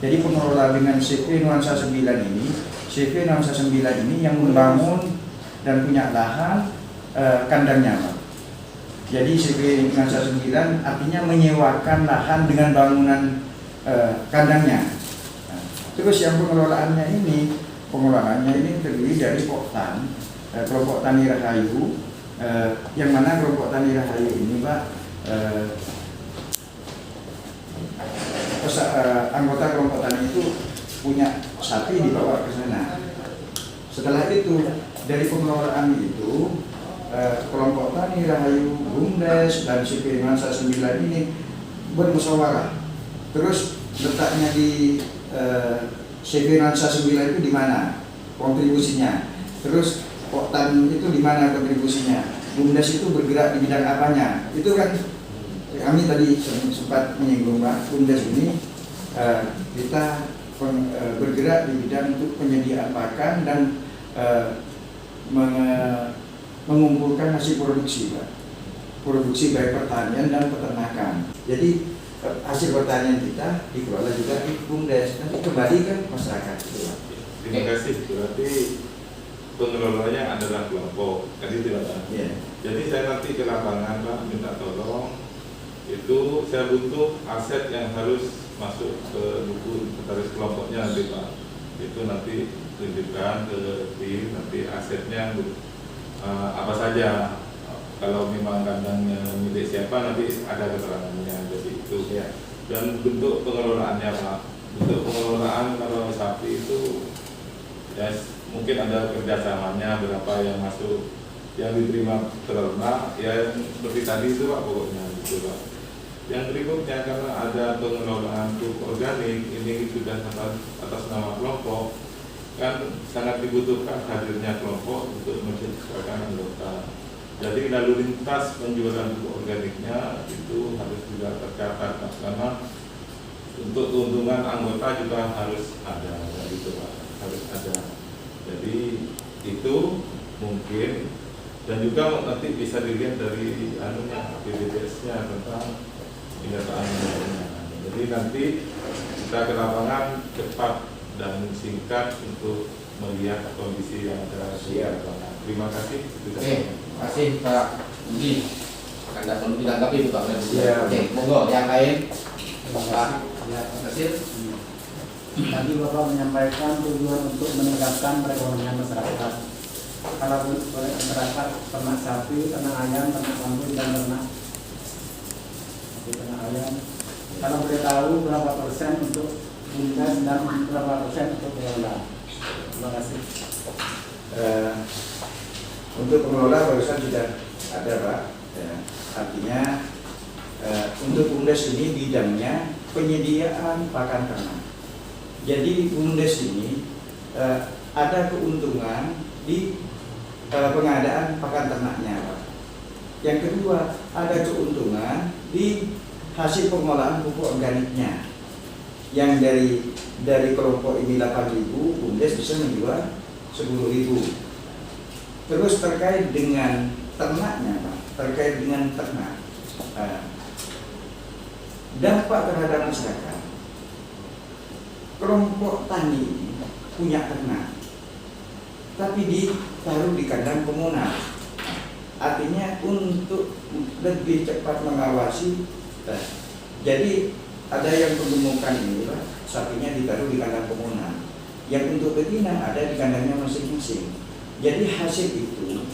Jadi pengelola dengan CV Nuansa 9 ini, CV Nuansa 9 ini yang membangun dan punya lahan kandangnya, Pak. Jadi CV Nuansa 9 artinya menyewakan lahan dengan bangunan kandangnya. Nah, terus yang pengelolaannya ini terdiri dari Poktan, kelompok Tani Rahayu, yang mana kelompok Tani Rahayu ini, Pak, anggota kelompok tani itu punya sapi dibawa ke sana. Setelah itu dari pengelolaan itu kelompok Tani Rahayu, BUMDes dan CV Nuansa 9 ini bermusyawarah. Terus letaknya di CV Nuansa 9 itu di mana kontribusinya? Terus Poktan itu di mana kontribusinya? BUMDes itu bergerak di bidang apanya? Itu kan kami tadi sempat menyinggung, Pak. BUMDes ini kita bergerak di bidang untuk penyediaan pakan dan mengumpulkan hasil produksi, Pak. Produksi baik pertanian dan peternakan. Jadi hasil pertanian kita dikelola juga di BUMDes, nanti kembali ke masyarakat. Terima kasih. Berarti pengelolanya adalah kelompok, kan itu, Pak? Yeah. Jadi saya nanti ke lapangan, Pak, minta tolong. Itu saya butuh aset yang harus masuk ke buku inventaris kelompoknya nanti, Pak. Itu nanti tunjukkan ke tim, nanti asetnya apa saja. Kalau memang kandangnya milik siapa nanti ada keterangannya. Jadi itu ya. Dan bentuk pengelolaannya, Pak. Bentuk pengelolaan kalau sapi itu ya mungkin ada kerjasamanya, berapa yang masuk, yang diterima ternak, ya seperti tadi itu, Pak, pokoknya gitu, Pak. Yang berikutnya, karena ada pengelolaan pupuk organik, ini sudah atas nama kelompok, kan sangat dibutuhkan hadirnya kelompok untuk mensejahterakan anggota. Jadi lalu lintas penjualan pupuk organiknya itu harus juga tercatat, Pak, karena untuk keuntungan anggota juga harus ada, gitu Pak, harus ada. Jadi itu mungkin, dan juga nanti bisa dilihat dari PBBS-nya tentang kenyataan-kenyataannya. Jadi nanti kita ke lapangan cepat dan singkat untuk melihat kondisi yang ada di lapangan. Terima kasih. Oke, terima kasih Pak Budi. Anda perlu ditanggapi itu Pak. Ya. Oke, monggo yang lain. Pak Nasir. Tadi Bapak menyampaikan tujuan untuk meningkatkan perekonomian masyarakat. Kalau masyarakat ternak sapi, ternak ayam, ternak kambing dan ternak ayam. Kalau boleh tahu berapa persen untuk bumdes dan berapa persen untuk pengelola? Terima kasih. Untuk pengelola barusan sudah ada Pak. Ya, artinya untuk bumdes ini bidangnya penyediaan pakan ternak. Jadi bumdes ini ada keuntungan di pengadaan pakan ternaknya Pak. Yang kedua, ada keuntungan di hasil pengolahan pupuk organiknya. Yang dari kelompok ini 8.000, bumdes bisa menjual 10.000. Terus terkait dengan ternaknya Pak, terkait dengan ternak, dampak terhadap masyarakat. Kelompok tani ini punya ternak, tapi ditaruh di kandang komunal. Artinya untuk lebih cepat mengawasi. Jadi ada yang penggemukan ini Pak, sapinya ditaruh di kandang komunal. Yang untuk betina ada di kandangnya masing-masing. Jadi hasil itu,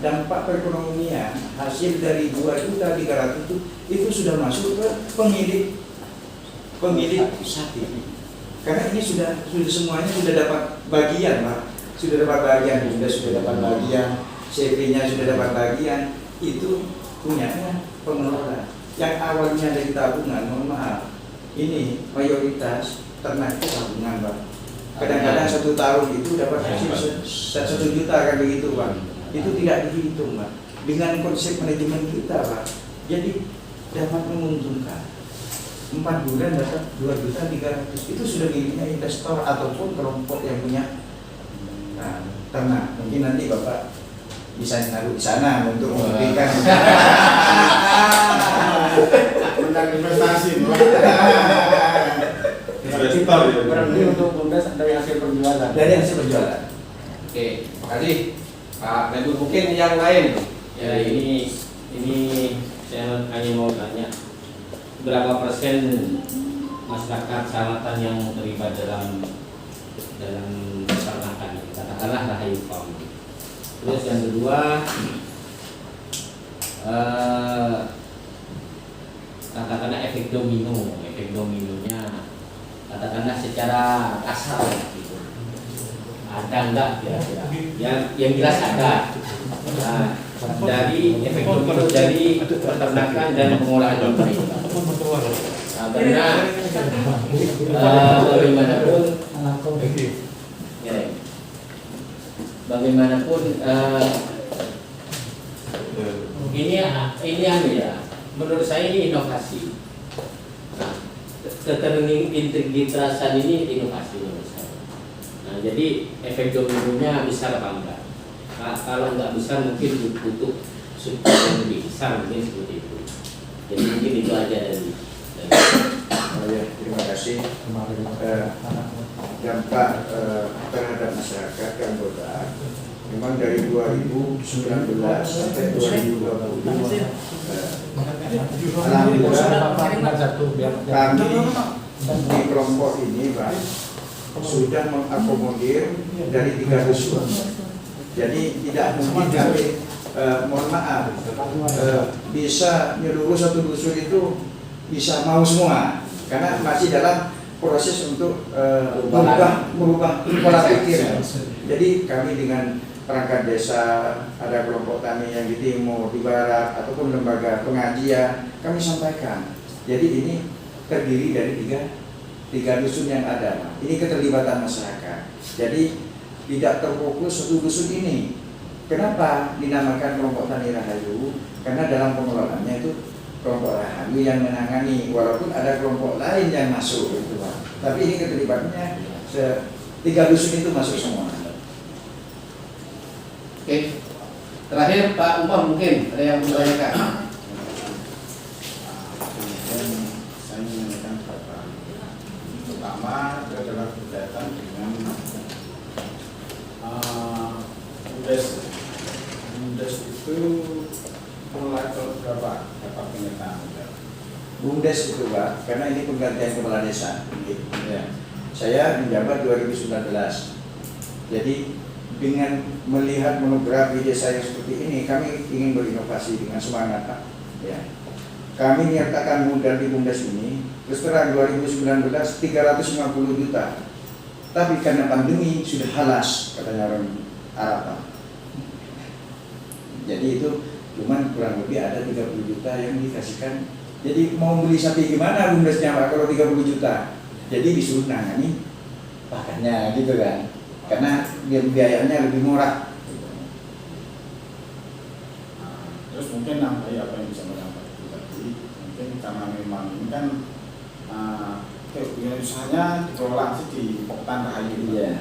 dampak perekonomian, hasil dari 2.300.000 itu sudah masuk ke pemilik sapi. Karena ini sudah semuanya sudah dapat bagian Pak. Sudah dapat bagian, sudah dapat bagian, CV-nya sudah dapat bagian, itu punyanya pengelola. Yang awalnya dari tabungan, mohon maaf, ini mayoritas ternak itu tabungan Pak. Kadang-kadang 1 tahun itu dapat hasil 1 juta kan begitu Pak. Itu tidak dihitung Pak. Dengan konsep manajemen kita Pak, jadi dapat menguntungkan. 4 bulan dapat 2.300.000. Itu sudah miliknya investor ataupun kelompok yang punya ternak. Mungkin nanti Bapak bisa naruh di sana untuk memberikan Tentang investasi. Berarti untuk bumdes dari hasil penjualan. dari hasil penjualan. Oke, tadi Pak Menlu mungkin yang lain. Ya ini saya hanya mau tanya berapa persen masyarakat kecamatan yang terlibat dalam peternakan, katakanlah Rahayu Farm. Terus yang kedua, katakanlah efek dominonya, katakanlah secara kasar gitu. Ada enggak kira-kira? Yang jelas ada. Nah, dari efek domino dari peternakan dan pengolahan domba. Nah, karena bagaimanapun ini ya, menurut saya ini inovasi. Nah, keterintegritasan ini inovasi menurut saya. Nah, jadi efek dominonya besar apa enggak? Nah, kalau enggak besar mungkin butuh support yang lebih besar, mungkin seperti itu. Jadi mungkin itu aja dari Ya, terima kasih. Dampak terhadap masyarakat anggota memang dari 2019 sampai 2020 alhamdulillah kami di kelompok ini Pak sudah mengakomodir dari 3 dusun. Jadi tidak mungkin kami mohon maaf bisa menyeluruh 1 dusun itu bisa mau semua, karena masih dalam proses untuk merubah pola pikir. Jadi kami dengan perangkat desa, ada kelompok tani yang di timur, di barat, ataupun lembaga pengajian, kami sampaikan. Jadi ini terdiri dari 3 dusun yang ada, Pak. Ini keterlibatan masyarakat. Jadi tidak terfokus satu dusun ini. Kenapa dinamakan kelompok Tani Rahayu? Karena dalam pengelolaannya itu kelompok Rahayu yang menangani, walaupun ada kelompok lain yang masuk gitu, Pak. Tapi ini keterlibatannya 3 dusun itu masuk semua. Oke. Terakhir Pak Umar mungkin ada yang menanyakan. Kemudian saya menanyakan beberapa. Pertama adalah berkaitan dengan BUMDes itu mulai berapa dapat penyertaan? BUMDes itu, Pak, karena ini penggantian kepala desa. Ya. Saya menjabat 2019. Jadi dengan melihat monografi desa yang seperti ini, kami ingin berinovasi dengan semangat, Pak. Ya. Kami menyertakan modal di BUMDes ini, terus terang 2019 350 juta. Tapi karena pandemi sudah halas, katanya orang Arab, Pak. Jadi itu cuman kurang lebih ada 30 juta yang dikasihkan. Jadi mau beli sapi gimana BUMDesnya, Pak, kalau 30 juta? Jadi disuruh nangani pakannya gitu kan. Karena biayanya lebih murah. Terus mungkin apa yang bisa menyampaikan tadi, mungkin karena memang ini kan usahanya dikelola di Poktan Rahayu. Iya.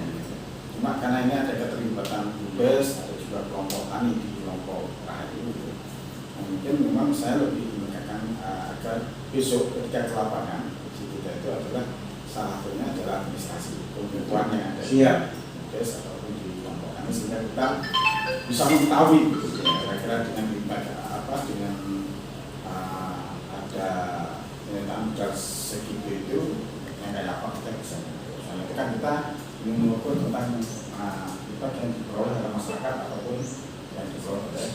Cuma karena ini ada keterlibatan BUMDes, ada juga kelompok tani di kelompok Rahayu. Nah, mungkin memang saya lebih menekankan agar besok ketika ke lapangan kita itu adalah salah satunya adalah administrasi kebutuhan yang ada di BUMDes ataupun di kelompok tani, sehingga kita bisa mengetahui kira-kira dengan dengan ada pernyataan modal segitu itu yang kayak apa kita bisa soalnya itu kan kita mengukur tentang kita yang diperoleh oleh masyarakat ataupun yang diperoleh oleh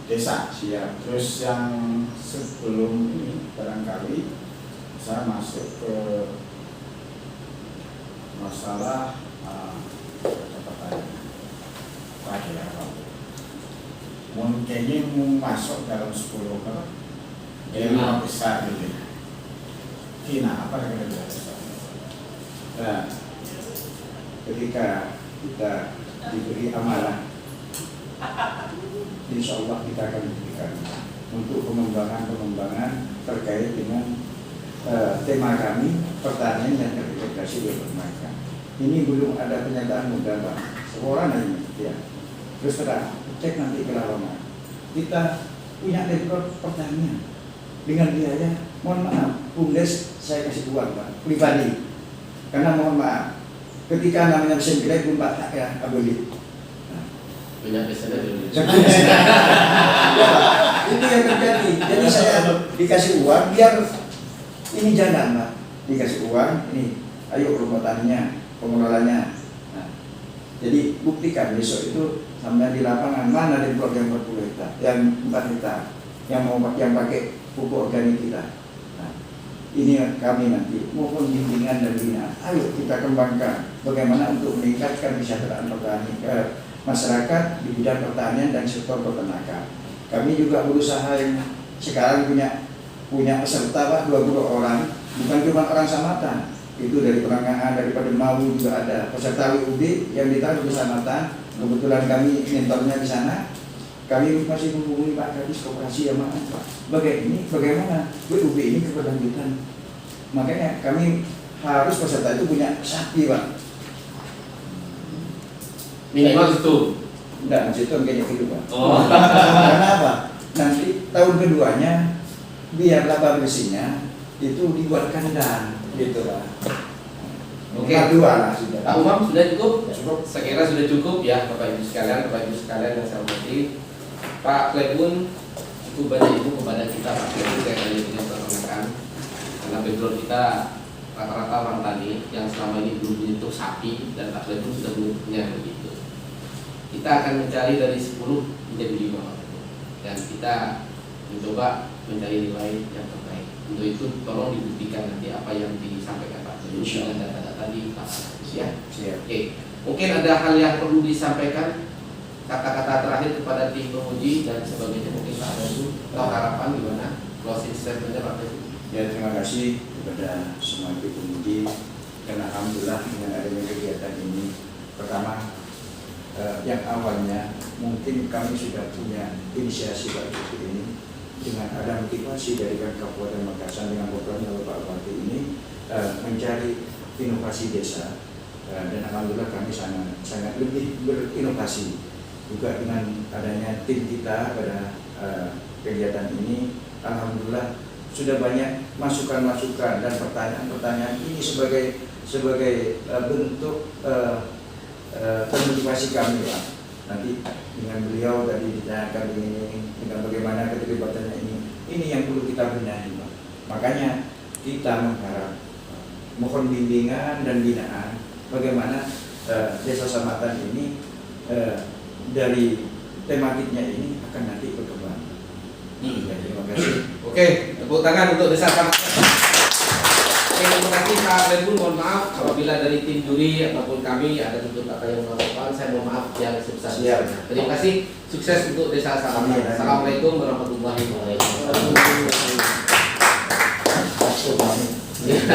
desa. Siap. Terus yang sebelum ini barangkali saya masuk ke masalah tadi apa? Mungkin masuk dalam 10 yang besar ini. Kina apa yang kita Nah, ketika kita diberi amanah, insya Allah kita akan diberikan untuk pengembangan terkait dengan tema kami, pertanian yang terintegrasi berternakan. Ini belum ada pernyataan modal, Pak. Seorang aja, ya. Terus terang, cek nanti ke lapangan. Kita punya rekor pertanian dengan biaya, mohon maaf, BUMDes saya kasih uang, Pak, pribadi. Karena mohon maaf, ketika namanya mesin gede pun Pak ya, aboli. Punya desa dari Itu yang terjadi. Jadi saya dikasih uang biar ini jalan, Pak. Dikasih uang, ini ayo rumah taninya, pengelolanya. Nah, jadi buktikan besok itu sampai di lapangan mana di blok yang 40 hektar, yang 4 hektar, yang mau pakai pupuk organik kita. Nah, ini kami nanti maupun bimbingan dan binaan. Ayo kita kembangkan bagaimana untuk meningkatkan kesejahteraan petani masyarakat di bidang pertanian dan sektor peternakan. Kami juga berusaha yang sekarang punya peserta, Pak, 20 orang, bukan cuma orang Samatan. Itu dari Perangahan, dari Pademau juga ada peserta WUB yang ditaruh di Samatan. Kebetulan kami mentornya di sana. Kami masih menghubungi Pak Kadis Koperasi yang mana, Pak. Bagaimana WUB ini berkelanjutan. Makanya kami harus peserta itu punya sapi, Pak. Minimal itu. Enggak, maksud itu kayaknya gitu, Pak. Oh. Karena apa? Nanti tahun keduanya biar laba bersihnya itu dibuat kandang gitu, Pak. Oke. Dua lah sudah. Pak Umar sudah cukup? Cukup. Saya kira sudah cukup ya Bapak Ibu sekalian yang saya hormati. Pak Klebun itu banyak ibu kepada kita Pak Klebun saya kali ini perkenalkan karena background kita rata-rata orang tani yang selama ini belum menyentuh sapi dan Pak Klebun sudah menyentuhnya begitu. Kita akan mencari dari 10 menjadi 5 dan kita mencoba mencari nilai yang terbaik. Untuk itu tolong dibuktikan nanti apa yang disampaikan Pak Klebun dengan data-data di lapangan. Ya. Siap. Oke, mungkin ada hal yang perlu disampaikan, kata-kata terakhir kepada tim penguji dan sebagainya mungkin Pak Klebun atau harapan gimana closing statementnya Pak Klebun? Ya, terima kasih kepada semua ibu pemudi. Dan alhamdulillah dengan adanya kegiatan ini, pertama yang awalnya mungkin kami sudah punya inisiasi Pak seperti ini, dengan ada motivasi dari Kabupaten Makassar dengan programnya Bapak Bupati ini mencari inovasi desa, dan alhamdulillah kami sangat lebih berinovasi juga dengan adanya tim kita pada kegiatan ini. Alhamdulillah sudah banyak masukan-masukan dan pertanyaan-pertanyaan ini sebagai bentuk termotivasi kami Pak. Nanti dengan beliau tadi ditanyakan ini dengan bagaimana keterlibatannya ini yang perlu kita benahi Pak. Makanya kita mengharap mohon bimbingan dan binaan bagaimana Desa Samatan ini dari tematiknya ini akan nanti berkembang. Terima kasih. Oke, tepuk tangan untuk Desa Samatan. Oke, terima kasih Pak Rebun. Mohon maaf apabila dari tim juri ataupun kami ada tutur kata yang melakukan. Saya mohon maaf yang sebesar-besarnya. Terima kasih. Sukses untuk Desa Samatan. Assalamualaikum warahmatullahi wabarakatuh.